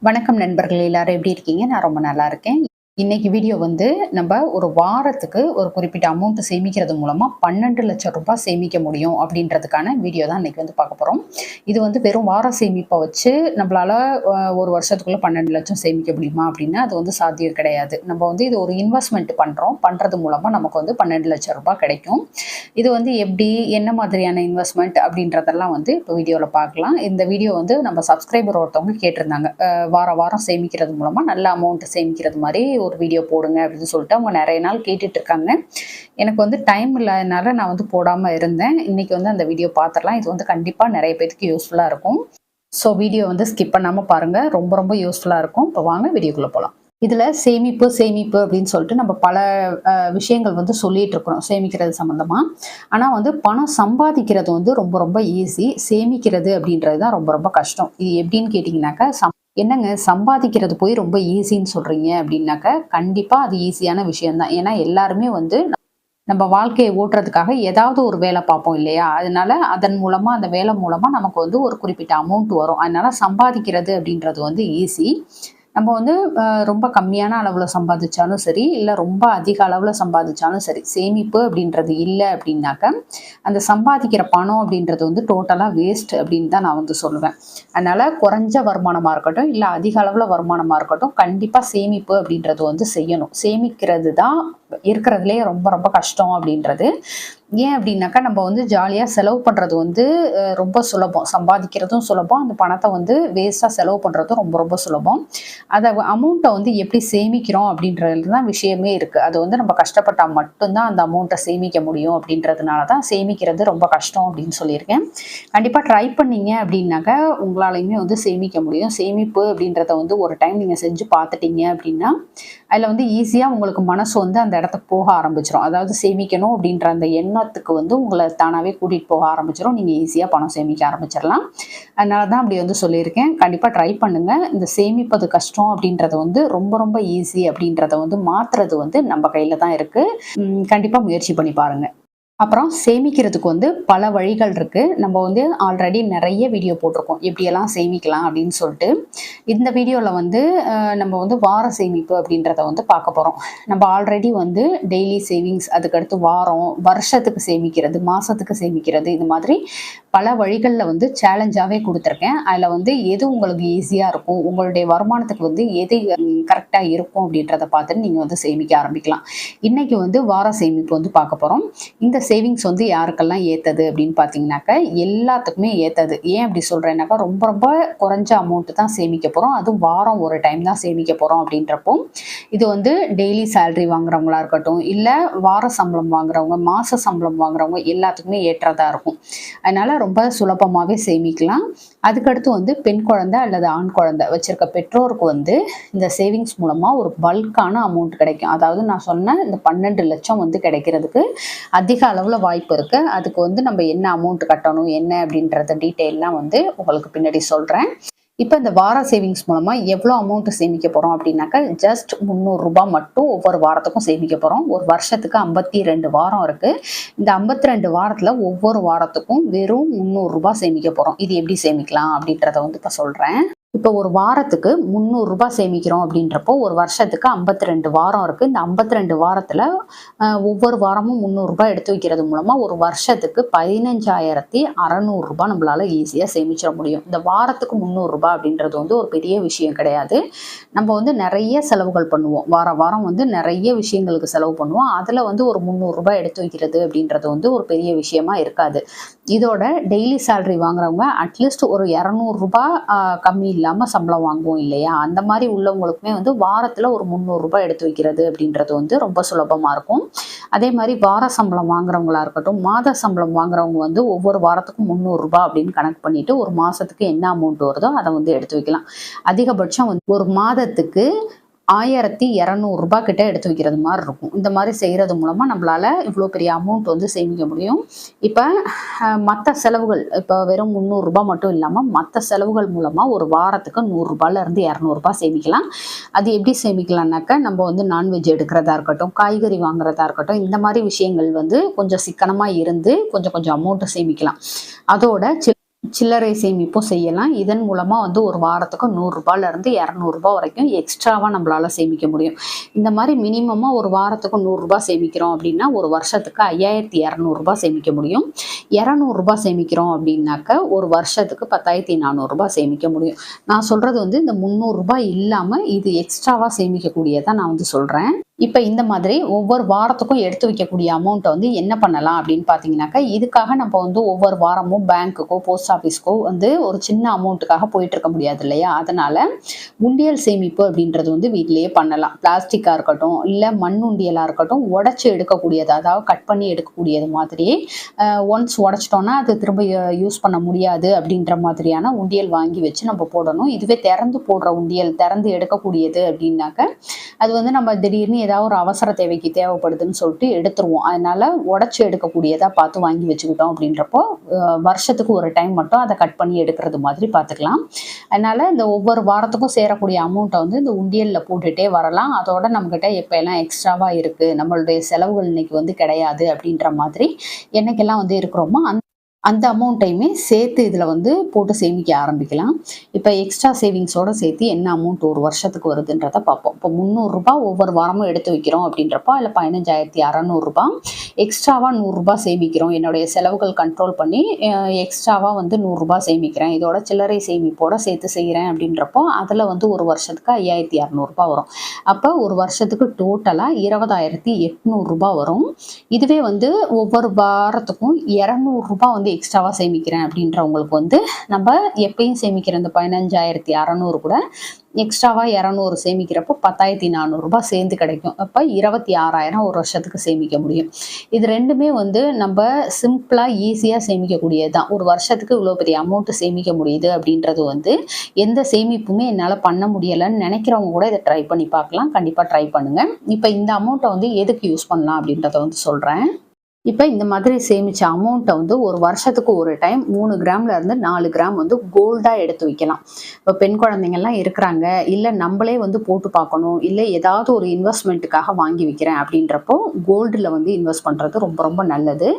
வணக்கம் நண்பர்களே, எல்லாரும் எப்படி இருக்கீங்க? நான் ரொம்ப நல்லா இருக்கேன். இன்னைக்கு வீடியோ வந்து நம்ம ஒரு வாரத்துக்கு ஒரு குறிப்பிட்ட அமௌண்ட் சேமிக்கிறது மூலமா 12,00,000 சேமிக்க முடியும் அப்படின்றதுக்கான வீடியோ தான் இன்னைக்கு வந்து பார்க்க போறோம். இது வந்து வெறும் வார சேமிப்பை வச்சு நம்மளால ஒரு வருஷத்துக்குள்ள 12,00,000 சேமிக்க முடியுமா அப்படின்னா அது வந்து சாத்தியம் கிடையாது. நம்ம வந்து இது ஒரு இன்வெஸ்ட்மெண்ட் பண்றது மூலமா நமக்கு வந்து 12,00,000 கிடைக்கும். இது வந்து எப்படி, என்ன மாதிரியான இன்வெஸ்ட்மெண்ட் அப்படின்றதெல்லாம் வந்து இப்போ வீடியோவில் பார்க்கலாம். இந்த வீடியோ வந்து நம்ம சப்ஸ்கிரைபர் ஒருத்தவங்க கேட்டிருந்தாங்க. வாரம் வாரம் சேமிக்கிறது மூலமா நல்ல அமௌண்ட் சேமிக்கிறது மாதிரி ஒரு வீடியோ போடுங்க அப்படின்னு சொல்லிட்டு அவங்க நிறைய நாள் கேட்டுட்டு இருக்காங்க. எனக்கு வந்து டைம் இல்லாதனால நான் வந்து போடாம இருந்தேன். இன்னைக்கு வந்து அந்த வீடியோ பார்த்துடலாம். இது வந்து கண்டிப்பா நிறைய பேருக்கு யூஸ்ஃபுல்லா இருக்கும். ஸோ வீடியோ வந்து ஸ்கிப் பண்ணாம பாருங்க. ரொம்ப ரொம்ப யூஸ்ஃபுல்லா இருக்கும். இப்போ வாங்க வீடியோக்குள்ள போகலாம். இதுல சேமிப்பு சேமிப்பு அப்படின்னு சொல்லிட்டு நம்ம பல விஷயங்கள் வந்து சொல்லிட்டு இருக்கிறோம் சேமிக்கிறது சம்பந்தமா. ஆனா வந்து பணம் சம்பாதிக்கிறது வந்து ரொம்ப ரொம்ப ஈஸி. சேமிக்கிறது அப்படின்றது தான் ரொம்ப ரொம்ப கஷ்டம். இது எப்படின்னு கேட்டிங்கனாக்கா, என்னங்க சம்பாதிக்கிறது போய் ரொம்ப ஈஸின்னு சொல்றீங்க அப்படின்னாக்க, கண்டிப்பா அது ஈஸியான விஷயம் தான். ஏன்னா எல்லாருமே வந்து நம்ம வாழ்க்கையை ஓட்டுறதுக்காக ஏதாவது ஒரு வேலை பார்ப்போம் இல்லையா? அதனால அதன் மூலமா அந்த வேலை மூலமா நமக்கு வந்து ஒரு குறிப்பிட்ட அமௌண்ட் வரும். அதனால சம்பாதிக்கிறது அப்படின்றது வந்து ஈஸி. நம்ம வந்து ரொம்ப கம்மியான அளவுல சம்பாதிச்சாலும் சரி, இல்ல ரொம்ப அதிக அளவுல சம்பாதிச்சாலும் சரி, சேமிப்பு அப்படின்றது இல்ல அப்படின்னாக்க, அந்த சம்பாதிக்கிற பணம் அப்படின்றது வந்து டோட்டலா வேஸ்ட் அப்படின்னு தான் நான் வந்து சொல்லுவேன். அதனால குறைஞ்ச வருமானமா இருக்கட்டும், இல்ல அதிக அளவுல வருமானமா இருக்கட்டும், கண்டிப்பா சேமிப்பு அப்படின்றது வந்து செய்யணும். சேமிக்கிறது தான் இருக்கிறதுலயே ரொம்ப ரொம்ப கஷ்டம் அப்படின்றது. ஏன் அப்படின்னாக்கா, நம்ம வந்து ஜாலியா செலவு பண்றது வந்து ரொம்ப சுலபம். சம்பாதிக்கிறதும் சுலபம். அந்த பணத்தை வந்து வேஸ்டா செலவு பண்றதும் ரொம்ப ரொம்ப சுலபம். அத அமௌண்ட்டை வந்து எப்படி சேமிக்கிறோம் அப்படின்றதுல தான் விஷயமே இருக்கு. அது வந்து நம்ம கஷ்டப்பட்டா மட்டும்தான் அந்த அமௌண்ட்டை சேமிக்க முடியும் அப்படின்றதுனால தான் சேமிக்கிறது ரொம்ப கஷ்டம் அப்படின்னு சொல்லியிருக்கேன். கண்டிப்பா ட்ரை பண்ணீங்க அப்படின்னாக்கா உங்களாலையுமே வந்து சேமிக்க முடியும். சேமிப்பு அப்படின்றத வந்து ஒரு டைம் நீங்க செஞ்சு பார்த்துட்டீங்க அப்படின்னா, அதில் வந்து ஈஸியாக உங்களுக்கு மனசு வந்து அந்த இடத்துக்கு போக ஆரம்பிச்சிடும். அதாவது சேமிக்கணும் அப்படின்ற அந்த எண்ணத்துக்கு வந்து உங்களை தானாகவே கூட்டிகிட்டு போக ஆரம்பிச்சிடும். நீங்கள் ஈஸியாக பணம் சேமிக்க ஆரம்பிச்சிடலாம். அதனால தான் அப்படி வந்து சொல்லியிருக்கேன். கண்டிப்பாக ட்ரை பண்ணுங்கள். இந்த சேமிப்பது கஷ்டம் அப்படின்றத வந்து ரொம்ப ரொம்ப ஈஸி அப்படின்றத வந்து மாற்றுறது வந்து நம்ம கையில் தான் இருக்குது. கண்டிப்பாக முயற்சி பண்ணி பாருங்கள். அப்புறம் சேமிக்கிறதுக்கு வந்து பல வழிகள் இருக்கு. நம்ம வந்து ஆல்ரெடி நிறைய வீடியோ போட்டிருக்கோம். எப்படியெல்லாம் சேமிக்கலாம் அப்படின்னு சொல்லிட்டு. இந்த வீடியோவில் வந்து நம்ம வந்து வார சேமிப்பு அப்படின்றத வந்து பார்க்க போகிறோம். நம்ம ஆல்ரெடி வந்து டெய்லி சேவிங்ஸ், அதுக்கடுத்து வாரம், வருஷத்துக்கு சேமிக்கிறது, மாதத்துக்கு சேமிக்கிறது, இது மாதிரி பல வழிகளில் வந்து சேலஞ்சாகவே கொடுத்துருக்கேன். அதில் வந்து எது உங்களுக்கு ஈஸியாக இருக்கும், உங்களுடைய வருமானத்துக்கு வந்து எது கரெக்டாக இருக்கும் அப்படின்றத பார்த்துட்டு நீங்கள் வந்து சேமிக்க ஆரம்பிக்கலாம். இன்றைக்கி வந்து வார சேமிப்பு வந்து பார்க்க போகிறோம். இந்த சேவிங்ஸ் வந்து யாருக்கெல்லாம் ஏற்றது அப்படின்னு பார்த்தீங்கன்னாக்கா, எல்லாத்துக்குமே ஏற்றது. ஏன் அப்படி சொல்கிறேன்னாக்கா, ரொம்ப ரொம்ப குறைஞ்ச அமௌண்ட்டு தான் சேமிக்க போகிறோம். அதுவும் வாரம் ஒரு டைம் தான் சேமிக்க போகிறோம் அப்படின்றப்போ, இது வந்து டெய்லி சேலரி வாங்குறவங்களா இருக்கட்டும், இல்லை வார சம்பளம் வாங்குறவங்க, மாத சம்பளம் வாங்குறவங்க எல்லாத்துக்குமே ஏற்றதாக இருக்கும். அதனால் ரொம்ப சுலபமாகவே சேமிக்கலாம். அதுக்கடுத்து வந்து பெண் குழந்தை அல்லது ஆண் குழந்தை வச்சிருக்க பெற்றோருக்கு வந்து இந்த சேவிங்ஸ் மூலமாக ஒரு பல்கான அமௌண்ட் கிடைக்கும். அதாவது நான் சொன்ன இந்த 12,00,000 வந்து கிடைக்கிறதுக்கு அதிக அளவில் வாய்ப்பு இருக்குது. அதுக்கு வந்து நம்ம என்ன அமௌண்ட் கட்டணும், என்ன அப்படின்றத டீட்டெயிலாம் வந்து உங்களுக்கு பின்னாடி சொல்கிறேன். இப்போ இந்த வார சேவிங்ஸ் மூலமாக எவ்வளோ அமௌண்ட் சேமிக்க போகிறோம் அப்படின்னாக்கா, ஜஸ்ட் ரூ. 300 மட்டும் ஒவ்வொரு வாரத்துக்கும் சேமிக்க போகிறோம். ஒரு வருஷத்துக்கு 52 வாரம் இருக்குது. இந்த 52 வாரத்தில் ஒவ்வொரு வாரத்துக்கும் வெறும் ரூ. 300 சேமிக்க போகிறோம். இது எப்படி சேமிக்கலாம் அப்படின்றத வந்து இப்போ சொல்கிறேன். இப்போ ஒரு வாரத்துக்கு ரூ. 300 சேமிக்கிறோம் அப்படின்றப்போ, ஒரு வருஷத்துக்கு 52 வாரம் இருக்குது. இந்த 52 வாரத்தில் ஒவ்வொரு வாரமும் ரூ. 300 எடுத்து வைக்கிறது மூலமாக ஒரு வருஷத்துக்கு 15,600 நம்மளால ஈஸியாக சேமிச்சிட முடியும். இந்த வாரத்துக்கு ரூ. 300 அப்படின்றது வந்து ஒரு பெரிய விஷயம் கிடையாது. நம்ம வந்து நிறைய செலவுகள் பண்ணுவோம். வாரம் வாரம் வந்து நிறைய விஷயங்களுக்கு செலவு பண்ணுவோம். அதில் வந்து ஒரு ரூ. 300 எடுத்து வைக்கிறது அப்படின்றது வந்து ஒரு பெரிய விஷயமா இருக்காது. இதோட டெய்லி சேலரி வாங்குறவங்க அட்லீஸ்ட் ஒரு ரூ. 200 கம்மி இல்லாமல் சம்பளம் வாங்குவோம் இல்லையா? அந்த மாதிரி உள்ளவங்களுக்குமே வந்து வாரத்தில் ஒரு ரூ. 300 எடுத்து வைக்கிறது அப்படின்றது வந்து ரொம்ப சுலபமாக இருக்கும். அதே மாதிரி வார சம்பளம் வாங்குறவங்களா இருக்கட்டும், மாத சம்பளம் வாங்குறவங்க வந்து ஒவ்வொரு வாரத்துக்கும் ரூ. 300 அப்படின்னு கணக்கு பண்ணிட்டு ஒரு மாதத்துக்கு என்ன அமௌண்ட் வருதோ அதை வந்து எடுத்து வைக்கலாம். அதிகபட்சம் வந்து ஒரு மாதத்துக்கு 1,200 கிட்ட எடுத்து வைக்கிறது மாதிரி இருக்கும். இந்த மாதிரி செய்கிறது மூலமாக நம்மளால இவ்வளோ பெரிய அமௌண்ட் வந்து சேமிக்க முடியும். இப்போ மற்ற செலவுகள், இப்போ வெறும் ரூ. 300 மட்டும் இல்லாமல் மற்ற செலவுகள் மூலமாக ஒரு வாரத்துக்கு ரூ. 100 சேமிக்கலாம். அது எப்படி சேமிக்கலாம்னாக்கா, நம்ம வந்து நான்வெஜ் எடுக்கிறதா இருக்கட்டும், காய்கறி வாங்குறதா இருக்கட்டும், இந்த மாதிரி விஷயங்கள் வந்து கொஞ்சம் சிக்கனமாக இருந்து கொஞ்சம் கொஞ்சம் அமௌண்ட்டை சேமிக்கலாம். அதோட சில்லறை சேமிப்பும் செய்யலாம். இதன் மூலமா வந்து ஒரு வாரத்துக்கு ரூ. 100லேருந்து ரூ. 200 வரைக்கும் எக்ஸ்ட்ராவா நம்மளால சேமிக்க முடியும். இந்த மாதிரி மினிமமா ஒரு வாரத்துக்கு ரூ. 100 சேமிக்கிறோம் அப்படின்னா ஒரு வருஷத்துக்கு ரூ. 5200 சேமிக்க முடியும். ரூ. 200 சேமிக்கிறோம் அப்படின்னாக்க ஒரு வருஷத்துக்கு ரூ. 10400 சேமிக்க முடியும். நான் சொல்றது வந்து இந்த ரூ. 300 இல்லாம இது எக்ஸ்ட்ராவா சேமிக்கக்கூடியதான் நான் வந்து சொல்றேன். இப்ப இந்த மாதிரி ஒவ்வொரு வாரத்துக்கும் எடுத்து வைக்கக்கூடிய அமௌண்ட்டை வந்து என்ன பண்ணலாம் அப்படின்னு பார்த்தீங்கன்னாக்கா, இதுக்காக நம்ம வந்து ஒவ்வொரு வாரமும் பேங்க்குக்கோ, போஸ்ட் ஆஃபீஸ்க்கோ வந்து ஒரு சின்ன அமௌண்ட்டுக்காக போயிட்டு இருக்க முடியாது இல்லையா? அதனால உண்டியல் சேமிப்பு அப்படின்றது வந்து வீட்டிலேயே பண்ணலாம். பிளாஸ்டிக்கா இருக்கட்டும், இல்ல மண் உண்டியலா இருக்கட்டும், உடைச்சு எடுக்கக்கூடியது, அதாவது கட் பண்ணி எடுக்கக்கூடியது மாதிரி ஒன்ஸ் உடைச்சிட்டோம்னா அது திரும்ப யூஸ் பண்ண முடியாது அப்படின்ற மாதிரியான உண்டியல் வாங்கி வச்சு நம்ம போடணும். இதுவே திறந்து போடுற உண்டியல், திறந்து எடுக்கக்கூடியது அப்படின்னாக்க அது வந்து நம்ம திடீர்னு ஏதாவது ஒரு அவசர தேவைக்கு தேவைப்படுதுன்னு சொல்லிட்டு எடுத்துருவோம். அதனால உடைச்சு எடுக்கக்கூடியதா பார்த்து வாங்கி வச்சுக்கிட்டோம் அப்படின்றப்போ வருஷத்துக்கு ஒரு டைம் மட்டும் அதை கட் பண்ணி எடுக்கிறது மாதிரி பார்த்துக்கலாம். அதனால இந்த ஒவ்வொரு வாரத்துக்கும் சேரக்கூடிய அமௌண்ட்டை வந்து இந்த உண்டியல்ல போட்டுட்டே வரலாம். அதோட நம்மகிட்ட எப்ப எல்லாம் எக்ஸ்ட்ராவா இருக்கு, நம்மளுடைய செலவுகள் இன்னைக்கு வந்து கிடையாது அப்படின்ற மாதிரி என்னைக்கெல்லாம் வந்து இருக்கிறோமோ அந்த அமௌண்ட்டையுமே சேர்த்து இதில் வந்து போட்டு சேமிக்க ஆரம்பிக்கலாம். இப்போ எக்ஸ்ட்ரா சேவிங்ஸோட சேர்த்து என்ன அமௌண்ட் ஒரு வருஷத்துக்கு வருதுன்றதை பார்ப்போம். இப்போ ரூ. 300 ஒவ்வொரு வாரமும் எடுத்து வைக்கிறோம் அப்படின்றப்போ அதில் 15,600 எக்ஸ்ட்ராவாக ரூ. 100 சேமிக்கிறோம். என்னுடைய செலவுகள் கண்ட்ரோல் பண்ணி எக்ஸ்ட்ராவாக வந்து ரூ. 100 சேமிக்கிறேன். இதோட சில்லறை சேமிப்போட சேர்த்து செய்கிறேன் அப்படின்றப்போ அதில் வந்து ஒரு வருஷத்துக்கு 5,200 வரும். அப்போ ஒரு வருஷத்துக்கு டோட்டலாக 20,800 வரும். இதுவே வந்து ஒவ்வொரு வாரத்துக்கும் ரூ. 200 வந்து எக்ஸ்ட்ராவா சேமிக்கிறேன் அப்படின்றவங்களுக்கு வந்து நம்ம எப்பயும் சேமிக்கிற இந்த 15,600 கூட எக்ஸ்ட்ராவா 200 சேமிக்கிறப்போ 10,400 சேர்ந்து கிடைக்கும். அப்போ 26,000 ஒரு வருஷத்துக்கு சேமிக்க முடியும். இது ரெண்டுமே வந்து நம்ம சிம்பிளா ஈஸியா சேமிக்கக்கூடியது தான். ஒரு வருஷத்துக்கு இவ்வளோ பெரிய அமௌண்ட் சேமிக்க முடியுது அப்படின்றது வந்து எந்த சேமிப்புமே என்னால் பண்ண முடியலைன்னு நினைக்கிறவங்க கூட இதை ட்ரை பண்ணி பார்க்கலாம். கண்டிப்பாக ட்ரை பண்ணுங்க. இப்போ இந்த அமௌண்ட்டை வந்து எதுக்கு யூஸ் பண்ணலாம் அப்படின்றத வந்து சொல்கிறேன். இப்போ இந்த மாதிரி சேமிச்ச அமௌண்ட்டை வந்து ஒரு வருஷத்துக்கு ஒரு டைம் 3 கிராம்லேருந்து 4 கிராம் வந்து கோல்டாக எடுத்து வைக்கலாம். இப்போ பெண் குழந்தைங்கள்லாம் இருக்கிறாங்க, இல்லை நம்மளே வந்து போட்டு பார்க்கணும், இல்லை ஏதாவது ஒரு இன்வெஸ்ட்மெண்ட்டுக்காக வாங்கி வைக்கிறேன் அப்படின்றப்போ கோல்டில் வந்து இன்வெஸ்ட் பண்ணுறது ரொம்ப ரொம்ப நல்லது.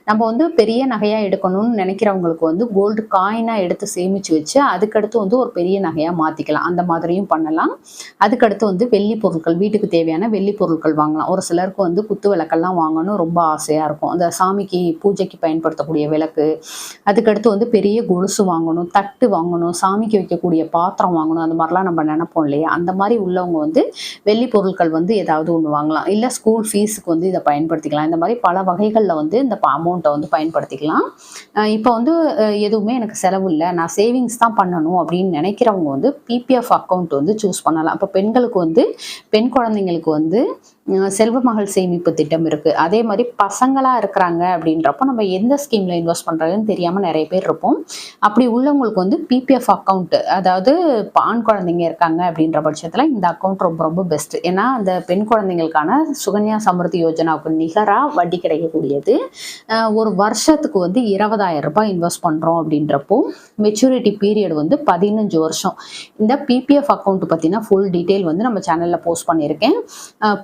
நம்ம வந்து பெரிய நகையாக எடுக்கணும்னு நினைக்கிறவங்களுக்கு வந்து கோல்டு காயினாக எடுத்து சேமித்து வச்சு அதுக்கடுத்து வந்து ஒரு பெரிய நகையாக மாற்றிக்கலாம். அந்த மாதிரியும் பண்ணலாம். அதுக்கடுத்து வந்து வெள்ளி பொருட்கள், வீட்டுக்கு தேவையான வெள்ளி பொருட்கள் வாங்கலாம். ஒரு சிலருக்கு வந்து குத்து விளக்கெல்லாம் வாங்கணும் ரொம்ப ஆசையாக இருக்கும். அந்த சாமிக்கு பூஜைக்கு பயன்படுத்தக்கூடிய விளக்கு, அதுக்கடுத்து வந்து பெரிய கொலுசு வாங்கணும், தட்டு வாங்கணும், சாமிக்கு வைக்கக்கூடிய பாத்திரம் வாங்கணும், அந்த மாதிரிலாம் நம்ம நினைப்போம் இல்லையா? அந்த மாதிரி உள்ளவங்க வந்து வெள்ளி பொருட்கள் வந்து ஏதாவது ஒன்று வாங்கலாம். இல்லை ஸ்கூல் ஃபீஸுக்கு வந்து இதை பயன்படுத்திக்கலாம். இந்த மாதிரி பல வகைகளில் வந்து இந்த அமௌண்ட்டை வந்து பயன்படுத்திக்கலாம். இப்போ வந்து எதுவுமே எனக்கு செலவு இல்லை, நான் சேவிங்ஸ் தான் பண்ணணும் அப்படின்னு நினைக்கிறவங்க வந்து பிபிஎஃப் அக்கௌண்ட் வந்து சூஸ் பண்ணலாம். இப்போ பெண்களுக்கு வந்து பெண் குழந்தைங்களுக்கு வந்து செல்வ மகள் சேமிப்பு திட்டம் இருக்குது. அதே மாதிரி பசங்களாக இருக்கிறாங்க அப்படின்றப்போ நம்ம எந்த ஸ்கீமில் இன்வெஸ்ட் பண்ணுறதுன்னு தெரியாமல் நிறைய பேர் இருப்போம். அப்படி உள்ளவங்களுக்கு வந்து பிபிஎஃப் அக்கௌண்ட், அதாவது ஆண் குழந்தைங்க இருக்காங்க அப்படின்ற பட்சத்தில் இந்த அக்கௌண்ட் ரொம்ப ரொம்ப பெஸ்ட்டு. ஏன்னா அந்த பெண் குழந்தைங்களுக்கான சுகன்யா சமிருத்தி யோஜனாவுக்கு நிகராக வட்டி கிடைக்கக்கூடியது. ஒரு வருஷத்துக்கு வந்து 20,000 இன்வெஸ்ட் பண்ணுறோம் அப்படின்றப்போ மெச்சூரிட்டி பீரியட் வந்து 15 வருஷம். இந்த பிபிஎஃப் அக்கௌண்ட் பற்றின ஃபுல் டீட்டெயில் வந்து நம்ம சேனலில் போஸ்ட் பண்ணியிருக்கேன்.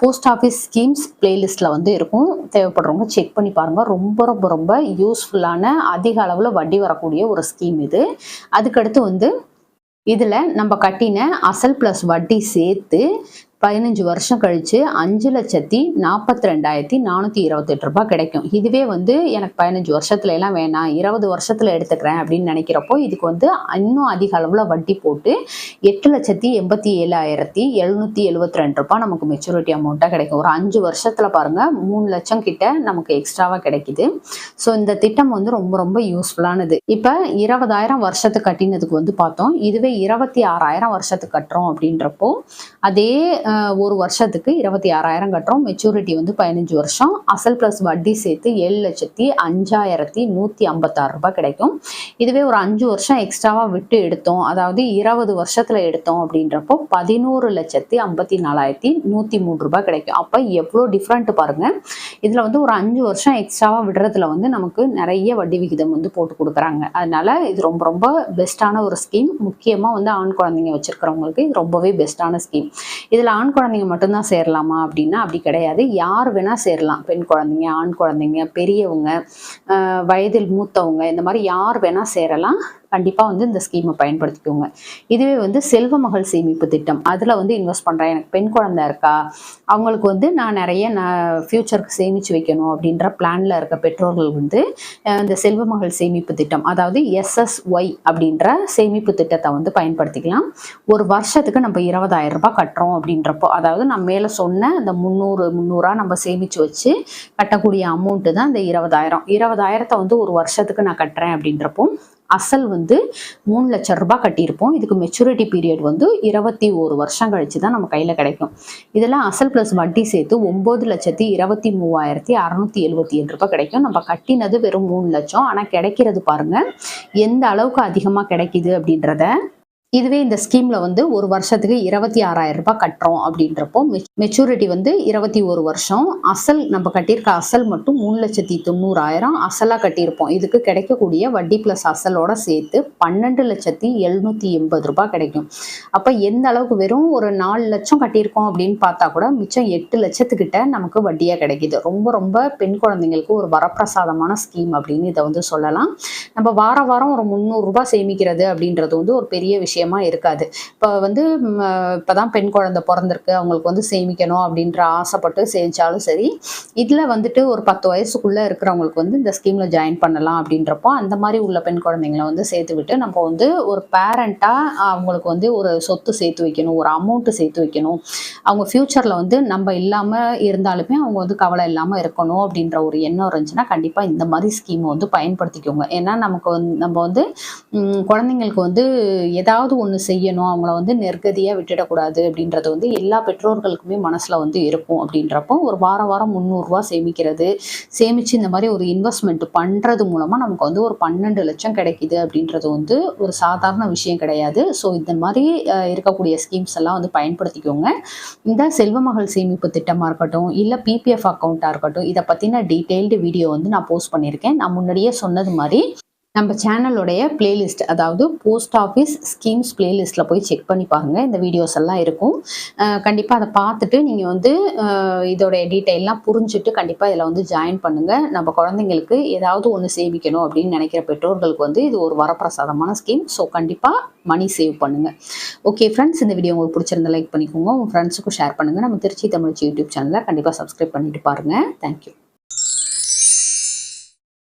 போஸ்ட் ஆஃபீஸ் ஸ்கீம்ஸ் பிளேலிஸ்ட்டில் வந்து இருக்கும். தேவைப்படுறவங்க செக் பண்ணி பாருங்கள். ரொம்ப ரொம்ப ரொம்ப யூஸ்ஃபுல்லான, அதிக அளவில் வட்டி வரக்கூடிய ஒரு ஸ்கீம் இது. அதுக்கடுத்து வந்து இதில் நம்ம கட்டின அசல் ப்ளஸ் வட்டி சேர்த்து 15 வருஷம் கழிச்சு 5,42,428 கிடைக்கும். இதுவே வந்து எனக்கு 15 வருஷத்துல எல்லாம் வேணாம், 20 வருஷத்துல எடுத்துக்கிறேன் அப்படின்னு நினைக்கிறப்போ இதுக்கு வந்து இன்னும் அதிக அளவுல வட்டி போட்டு 8,87,772 நமக்கு மெச்சூரிட்டி அமௌண்ட்டாக கிடைக்கும். ஒரு 5 வருஷத்துல பாருங்க 3 லட்சம் கிட்ட நமக்கு எக்ஸ்ட்ராவா கிடைக்குது. ஸோ இந்த திட்டம் வந்து ரொம்ப ரொம்ப யூஸ்ஃபுல்லானது. இப்போ 20,000 வருஷத்துக்கு கட்டினதுக்கு வந்து பார்த்தோம். இதுவே 26,000 வருஷத்துக்கு கட்டுறோம் அப்படின்றப்போ அதே ஒரு வருஷத்துக்கு 26,000 கட்டுறோம். மெச்சூரிட்டி வந்து 15 வருஷம். அசல் பிளஸ் வட்டி சேர்த்து 7,05,156 கிடைக்கும். இதுவே ஒரு 5 வருஷம் எக்ஸ்ட்ராவா விட்டு எடுத்தோம், அதாவது 20 வருஷத்துல எடுத்தோம் அப்படின்றப்போ 11,54,103 கிடைக்கும். அப்ப எவ்வளோ டிஃப்ரெண்ட் பாருங்க. இதுல வந்து ஒரு 5 வருஷம் எக்ஸ்ட்ராவா விடுறதுல வந்து நமக்கு நிறைய வட்டி விகிதம் வந்து போட்டு கொடுக்குறாங்க. அதனால இது ரொம்ப ரொம்ப பெஸ்டான ஒரு ஸ்கீம். முக்கியமா வந்து ஆண் குழந்தைங்க வச்சிருக்கிறவங்களுக்கு ரொம்பவே பெஸ்டான ஸ்கீம். இதுல ஆண் குழந்தைங்க மட்டும்தான் சேரலாமா அப்படின்னா அப்படி கிடையாது. யார் வேணா சேரலாம். பெண் குழந்தைங்க, ஆண் குழந்தைங்க, பெரியவங்க, வயதில் மூத்தவங்க, இந்த மாதிரி யார் வேணா சேரலாம். கண்டிப்பாக வந்து இந்த ஸ்கீமை பயன்படுத்திக்கோங்க. இதுவே வந்து செல்வ மகள் சேமிப்பு திட்டம், அதில் வந்து இன்வெஸ்ட் பண்ணுறேன், எனக்கு பெண் குழந்தை இருக்கா, அவங்களுக்கு வந்து நான் நிறைய ஃப்யூச்சருக்கு சேமித்து வைக்கணும் அப்படின்ற பிளானில் இருக்க பெற்றோர்கள் வந்து இந்த செல்வ மகள் சேமிப்பு திட்டம், அதாவது SSY அப்படின்ற சேமிப்பு திட்டத்தை வந்து பயன்படுத்திக்கலாம். ஒரு வருஷத்துக்கு நம்ம 20,000 ரூபாய் கட்டுறோம் அப்படின்றப்போ, அதாவது நான் மேலே சொன்ன அந்த 300 நம்ம சேமித்து வச்சு கட்டக்கூடிய அமௌண்ட்டு தான் இந்த 20,000. 20,000 வந்து ஒரு வருஷத்துக்கு நான் கட்டுறேன் அப்படின்றப்போ அசல் வந்து 3 லட்சம் ரூபாய் கட்டியிருப்போம். இதுக்கு மெச்சூரிட்டி பீரியட் வந்து 21 வருஷம் கழிச்சு தான் நம்ம கையில் கிடைக்கும். இதெல்லாம் அசல் ப்ளஸ் வட்டி சேர்த்து 9,23,677 ரூபாய் கிடைக்கும். நம்ம கட்டினது வெறும் 3 லட்சம். ஆனால் கிடைக்கிறது பாருங்க எந்த அளவுக்கு அதிகமாக கிடைக்குது அப்படின்றத. இதுவே இந்த ஸ்கீம்ல வந்து ஒரு வருஷத்துக்கு 26,000 ரூபாய் கட்டுறோம் அப்படின்றப்போ மெச்சூரிட்டி வந்து 21 வருஷம். அசல் நம்ம கட்டியிருக்க அசல் மட்டும் 3,90,000 அசலாக கட்டியிருப்போம். இதுக்கு கிடைக்கக்கூடிய வட்டி பிளஸ் அசலோட சேர்த்து 12,780 ரூபாய் கிடைக்கும். அப்போ எந்த அளவுக்கு வெறும் ஒரு 4 லட்சம் கட்டியிருக்கோம் அப்படின்னு பார்த்தா கூட மிச்சம் 8 லட்சத்துக்கிட்ட நமக்கு வட்டியாக கிடைக்குது. ரொம்ப ரொம்ப பெண் குழந்தைங்களுக்கு ஒரு வரப்பிரசாதமான ஸ்கீம் அப்படின்னு இதை வந்து சொல்லலாம். நம்ம வாரம் ஒரு 300 ரூபாய் சேமிக்கிறது அப்படின்றது வந்து ஒரு பெரிய விஷயமா இருக்காது. இப்போ வந்து இப்போதான் பெண் குழந்தை பிறந்திருக்கு, அவங்களுக்கு வந்து சேமிக்கணும் அப்படின்ற ஆசைப்பட்டு சேமிச்சாலும் சரி, இதில் வந்துட்டு ஒரு 10 வயசுக்குள்ளே இருக்கிறவங்களுக்கு வந்து இந்த ஸ்கீமில் ஜாயின் பண்ணலாம் அப்படின்றப்போ அந்த மாதிரி உள்ள பெண் குழந்தைங்களை வந்து சேர்த்து விட்டு நம்ம வந்து ஒரு பேரண்ட்டாக அவங்களுக்கு வந்து ஒரு சொத்து சேர்த்து வைக்கணும், ஒரு அமௌண்ட்டு சேர்த்து வைக்கணும். அவங்க ஃப்யூச்சரில் வந்து நம்ம இல்லாமல் இருந்தாலுமே அவங்க வந்து கவலை இல்லாமல் இருக்கணும் அப்படின்ற ஒரு எண்ணம் இருந்துச்சுன்னா கண்டிப்பாக இந்த மாதிரி ஸ்கீமை வந்து பயன்படுத்திக்கோங்க. ஏன்னா நமக்கு வந்து நம்ம வந்து குழந்தைங்களுக்கு வந்து ஏதாவது ஒன்று செய்யணும், அவங்கள வந்து நெருக்கதியாக விட்டுடக்கூடாது அப்படின்றது வந்து எல்லா பெற்றோர்களுக்குமே மனசில் வந்து இருக்கும். அப்படின்றப்போ ஒரு வாரம் 300 ரூபா சேமிக்கிறது, சேமித்து இந்த மாதிரி ஒரு இன்வெஸ்ட்மெண்ட் பண்ணுறது மூலமாக நமக்கு வந்து ஒரு 12 லட்சம் கிடைக்குது அப்படின்றது வந்து ஒரு சாதாரண விஷயம் கிடையாது. ஸோ இந்த மாதிரி இருக்கக்கூடிய ஸ்கீம்ஸ் எல்லாம் வந்து பயன்படுத்திக்கோங்க. இந்த செல்வ மகள் சேமிப்பு திட்டமாக இருக்கட்டும், இல்லை PPF அக்கௌண்ட்டாக இருக்கட்டும், இதை பற்றின டீட்டெயில்டு வீடியோ வந்து நான் போஸ்ட் பண்ணியிருக்கேன். நான் முன்னாடியே சொன்னது மாதிரி நம்ம சேனலுடைய பிளேலிஸ்ட், அதாவது போஸ்ட் ஆஃபீஸ் ஸ்கீம்ஸ் பிளேலிஸ்ட்டில் போய் செக் பண்ணி பாருங்கள். இந்த வீடியோஸ் எல்லாம் இருக்கும். கண்டிப்பாக அதை பார்த்துட்டு நீங்கள் வந்து இதோடைய டீட்டெயிலாம் புரிஞ்சுட்டு கண்டிப்பாக இதில் வந்து ஜாயின் பண்ணுங்கள். நம்ம குழந்தைங்களுக்கு ஏதாவது ஒன்று சேமிக்கணும் அப்படின்னு நினைக்கிற பெற்றோர்களுக்கு வந்து இது ஒரு வரப்பிரசாதமான ஸ்கீம். ஸோ கண்டிப்பாக மணி சேவ் பண்ணுங்கள். ஓகே ஃப்ரெண்ட்ஸ், இந்த வீடியோ உங்களுக்கு பிடிச்சிருந்தா லைக் பண்ணிக்கோங்க, உங்கள் ஃப்ரெண்ட்ஸுக்கும் ஷேர் பண்ணுங்கள். நம்ம திருச்சி தமிழ்ச்சி யூடியூப் சேனலை கண்டிப்பாக சப்ஸ்கிரைப் பண்ணிட்டு பாருங்கள். தேங்க்யூ.